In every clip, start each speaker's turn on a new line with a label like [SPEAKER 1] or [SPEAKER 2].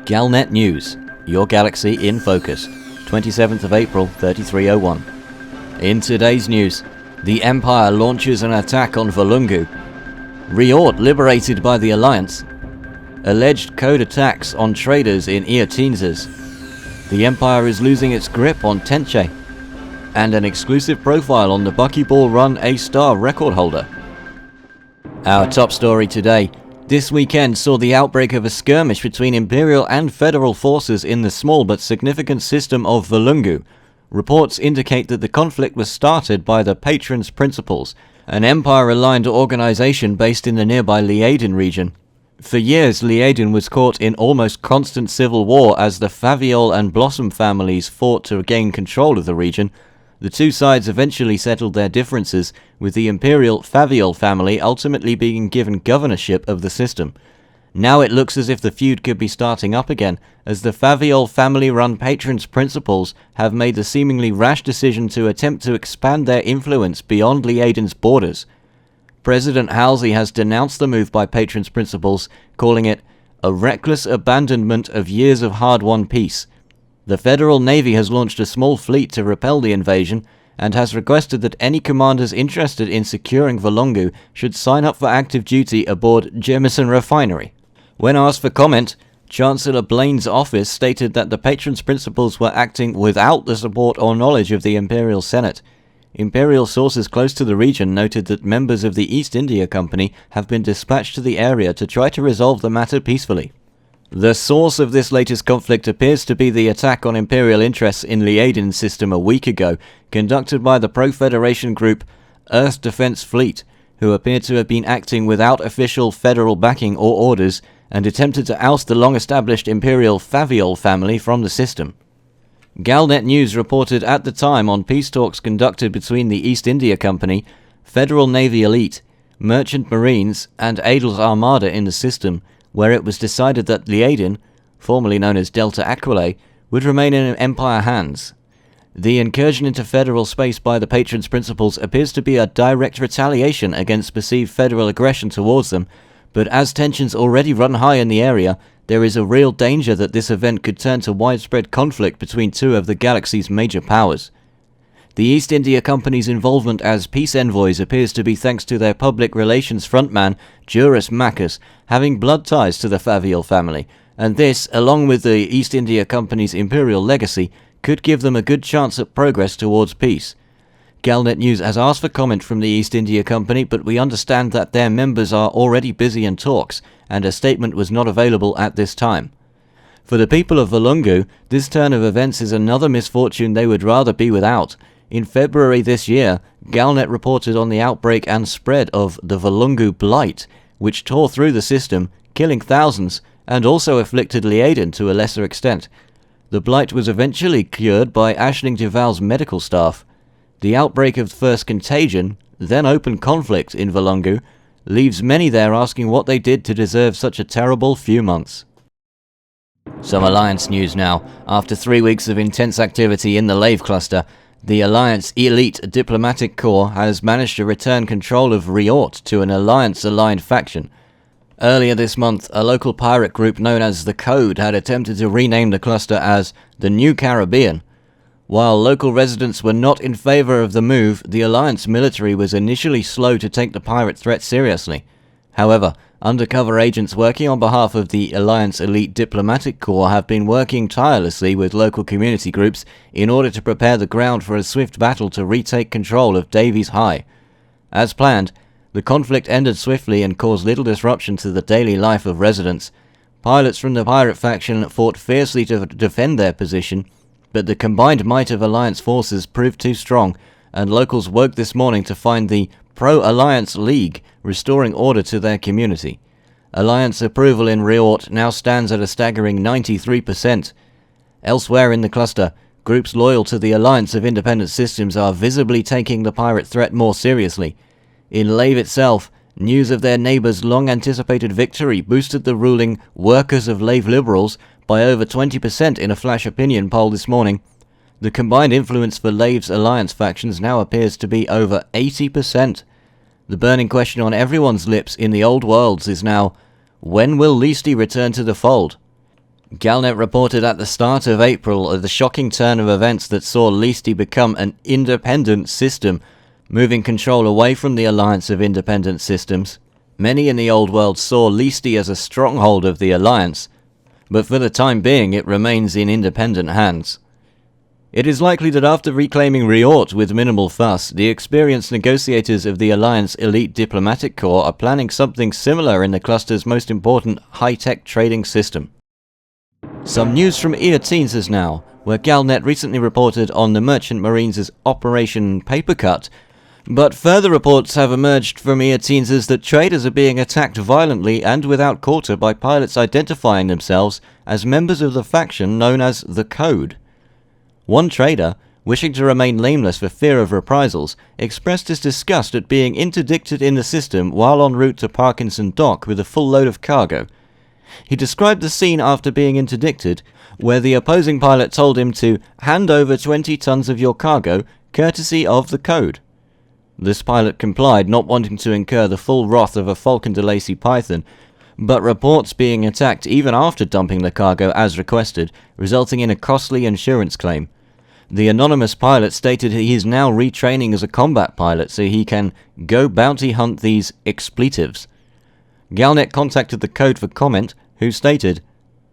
[SPEAKER 1] Galnet News, your galaxy in focus, 27th of April 3301. In today's news, the Empire launches an attack on Volungu, Reorte liberated by the Alliance, alleged code attacks on traders in Iotenzas, the Empire is losing its grip on Tenche, and an exclusive profile on the Buckyball Run A-star record holder. Our top story today. This weekend saw the outbreak of a skirmish between Imperial and Federal forces in the small but significant system of Volungu. Reports indicate that the conflict was started by the Patron's Principles, an Empire-aligned organization based in the nearby Liberated region. For years, Liberated was caught in almost constant civil war as the Faviol and Blossom families fought to gain control of the region. The two sides eventually settled their differences, with the Imperial Faviol family ultimately being given governorship of the system. Now it looks as if the feud could be starting up again, as the Faviol family-run Patron's Principles have made the seemingly rash decision to attempt to expand their influence beyond Liaden's borders. President Halsey has denounced the move by Patron's Principles, calling it a reckless abandonment of years of hard-won peace. The Federal Navy has launched a small fleet to repel the invasion, and has requested that any commanders interested in securing Volungu should sign up for active duty aboard Jemison Refinery. When asked for comment, Chancellor Blaine's office stated that the Patron's Principles were acting without the support or knowledge of the Imperial Senate. Imperial sources close to the region noted that members of the East India Company have been dispatched to the area to try to resolve the matter peacefully. The source of this latest conflict appears to be the attack on Imperial interests in Liaden's system a week ago, conducted by the pro-Federation group Earth Defense Fleet, who appear to have been acting without official federal backing or orders, and attempted to oust the long-established Imperial Faviol family from the system. Galnet News reported at the time on peace talks conducted between the East India Company, Federal Navy Elite, Merchant Marines, and Adel's Armada in the system, where it was decided that Liaden, formerly known as Delta Aquila, would remain in Empire hands. The incursion into federal space by the Patron's Principles appears to be a direct retaliation against perceived federal aggression towards them, but as tensions already run high in the area, there is a real danger that this event could turn to widespread conflict between two of the galaxy's major powers. The East India Company's involvement as peace envoys appears to be thanks to their public relations frontman, Juris Macus, having blood ties to the Faviol family, and this, along with the East India Company's imperial legacy, could give them a good chance at progress towards peace. Galnet News has asked for comment from the East India Company, but we understand that their members are already busy in talks, and a statement was not available at this time. For the people of Volungu, this turn of events is another misfortune they would rather be without. In February this year, Galnet reported on the outbreak and spread of the Volungu Blight, which tore through the system, killing thousands, and also afflicted Liaden to a lesser extent. The Blight was eventually cured by Aisling Duval's medical staff. The outbreak of first contagion, then open conflict in Volungu, leaves many there asking what they did to deserve such a terrible few months. Some Alliance news now. After 3 weeks of intense activity in the Lave cluster, the Alliance Elite Diplomatic Corps has managed to return control of Reorte to an Alliance-aligned faction. Earlier this month, a local pirate group known as the Code had attempted to rename the cluster as the New Caribbean. While local residents were not in favor of the move, the Alliance military was initially slow to take the pirate threat seriously. However, undercover agents working on behalf of the Alliance Elite Diplomatic Corps have been working tirelessly with local community groups in order to prepare the ground for a swift battle to retake control of Davies High. As planned, the conflict ended swiftly and caused little disruption to the daily life of residents. Pilots from the pirate faction fought fiercely to defend their position, but the combined might of Alliance forces proved too strong, and locals woke this morning to find the Pro-Alliance League restoring order to their community. Alliance approval in Reorte now stands at a staggering 93%. Elsewhere in the cluster, groups loyal to the Alliance of Independent Systems are visibly taking the pirate threat more seriously. In Lave itself, news of their neighbours' long-anticipated victory boosted the ruling Workers of Lave Liberals by over 20% in a flash opinion poll this morning. The combined influence for Lave's Alliance factions now appears to be over 80%. The burning question on everyone's lips in the old worlds is now, when will Leasty return to the fold? Galnet reported at the start of April of the shocking turn of events that saw Listi become an independent system, moving control away from the alliance of independent systems. Many in the old world saw Listi as a stronghold of the alliance, but for the time being it remains in independent hands. It is likely that after reclaiming Reorte with minimal fuss, the experienced negotiators of the Alliance Elite Diplomatic Corps are planning something similar in the cluster's most important high-tech trading system. Some news from Earteens now, where Galnet recently reported on the Merchant Marines' Operation Papercut, but further reports have emerged from Earteens that traders are being attacked violently and without quarter by pilots identifying themselves as members of the faction known as the Code. One trader, wishing to remain nameless for fear of reprisals, expressed his disgust at being interdicted in the system while en route to Parkinson Dock with a full load of cargo. He described the scene after being interdicted, where the opposing pilot told him to hand over 20 tons of your cargo, courtesy of the Code. This pilot complied, not wanting to incur the full wrath of a Falcon de Lacy Python, but reports being attacked even after dumping the cargo as requested, resulting in a costly insurance claim. The anonymous pilot stated he is now retraining as a combat pilot so he can go bounty hunt these expletives. Galnet contacted the Code for comment, who stated,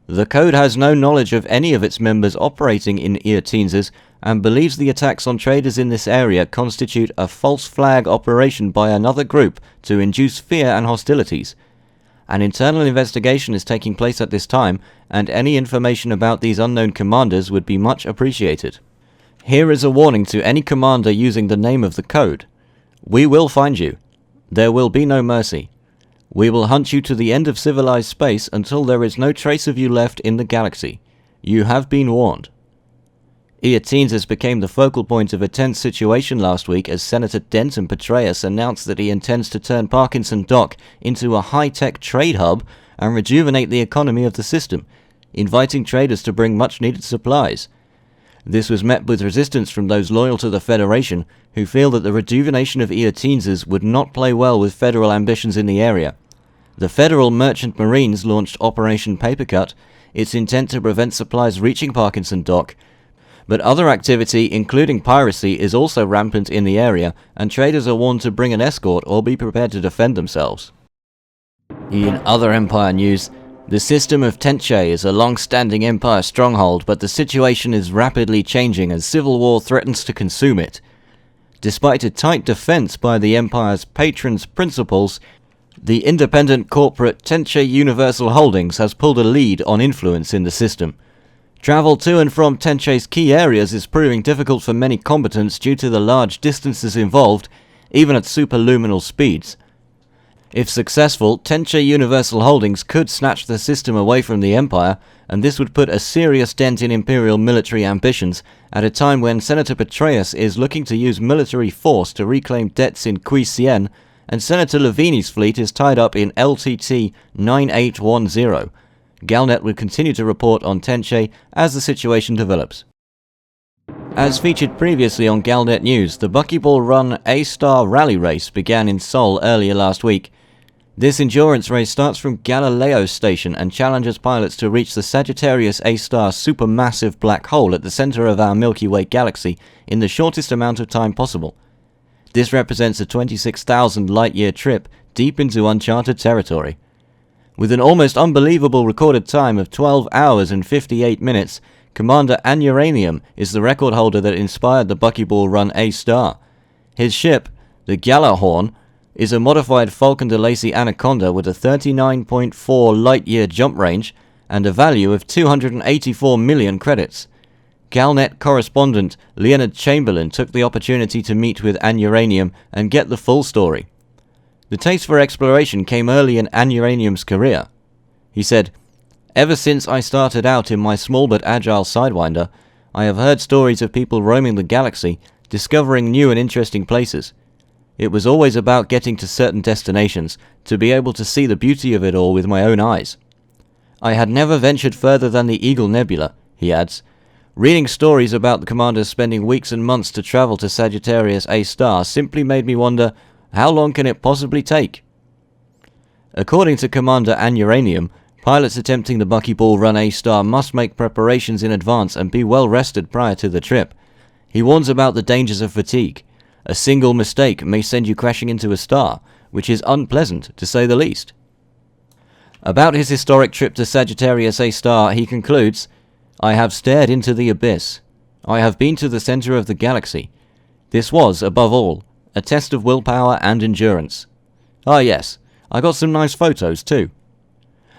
[SPEAKER 1] "The Code has no knowledge of any of its members operating in Earteens and believes the attacks on traders in this area constitute a false flag operation by another group to induce fear and hostilities. An internal investigation is taking place at this time, and any information about these unknown commanders would be much appreciated. Here is a warning to any commander using the name of the Code. We will find you. There will be no mercy. We will hunt you to the end of civilized space until there is no trace of you left in the galaxy. You have been warned." Earteens became the focal point of a tense situation last week as Senator Denton Petraeus announced that he intends to turn Parkinson Dock into a high-tech trade hub and rejuvenate the economy of the system, inviting traders to bring much-needed supplies. This was met with resistance from those loyal to the Federation, who feel that the rejuvenation of Earteens would not play well with federal ambitions in the area. The Federal Merchant Marines launched Operation Papercut, its intent to prevent supplies reaching Parkinson Dock, but other activity, including piracy, is also rampant in the area, and traders are warned to bring an escort or be prepared to defend themselves. In other Empire news, the system of Tenche is a long-standing Empire stronghold, but the situation is rapidly changing as civil war threatens to consume it. Despite a tight defense by the Empire's patrons' principles, the independent corporate Tenche Universal Holdings has pulled a lead on influence in the system. Travel to and from Tenche's key areas is proving difficult for many combatants due to the large distances involved, even at superluminal speeds. If successful, Tenche Universal Holdings could snatch the system away from the Empire, and this would put a serious dent in Imperial military ambitions at a time when Senator Petraeus is looking to use military force to reclaim debts in Cuisien, and Senator Lavini's fleet is tied up in LTT 9810. Galnet will continue to report on Tenche as the situation develops. As featured previously on Galnet News, the Buckyball Run A-Star Rally Race began in Seoul earlier last week. This endurance race starts from Galileo Station and challenges pilots to reach the Sagittarius A-Star supermassive black hole at the center of our Milky Way galaxy in the shortest amount of time possible. This represents a 26,000 light-year trip deep into uncharted territory. With an almost unbelievable recorded time of 12 hours and 58 minutes, Commander Anuranium is the record holder that inspired the Buckyball Run A-Star. His ship, the Gjallarhorn, is a modified Falcon de Lacy Anaconda with a 39.4 light-year jump range and a value of 284 million credits. Galnet correspondent Leonard Chamberlain took the opportunity to meet with Anuranium and get the full story. The taste for exploration came early in Anuranium's career. He said, "Ever since I started out in my small but agile Sidewinder, I have heard stories of people roaming the galaxy, discovering new and interesting places. It was always about getting to certain destinations, to be able to see the beauty of it all with my own eyes. I had never ventured further than the Eagle Nebula," he adds. "Reading stories about the commanders spending weeks and months to travel to Sagittarius A-Star simply made me wonder, how long can it possibly take?" According to Commander Anuranium, Pilots attempting the Buckyball Run A-star must make preparations in advance and be well rested prior to the trip. He warns about the dangers of fatigue. A single mistake may send you crashing into a star, which is unpleasant to say the least. About his historic trip to Sagittarius A-star, he concludes, "I have stared into the abyss. I have been to the center of the galaxy. This was, above all, a test of willpower and endurance. Ah yes, I got some nice photos too."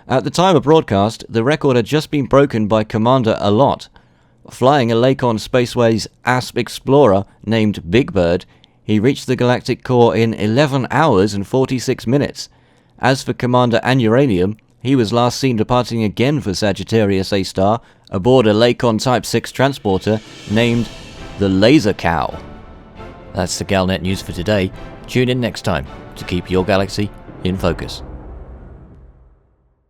[SPEAKER 1] At the time of broadcast, the record had just been broken by Commander Alot. Flying a Lakon Spaceway's ASP Explorer named Big Bird, he reached the galactic core in 11 hours and 46 minutes. As for Commander Anuranium, he was last seen departing again for Sagittarius A-star aboard a Lakon Type 6 transporter named the Laser Cow. That's the Galnet news for today. Tune in next time to keep your galaxy in focus.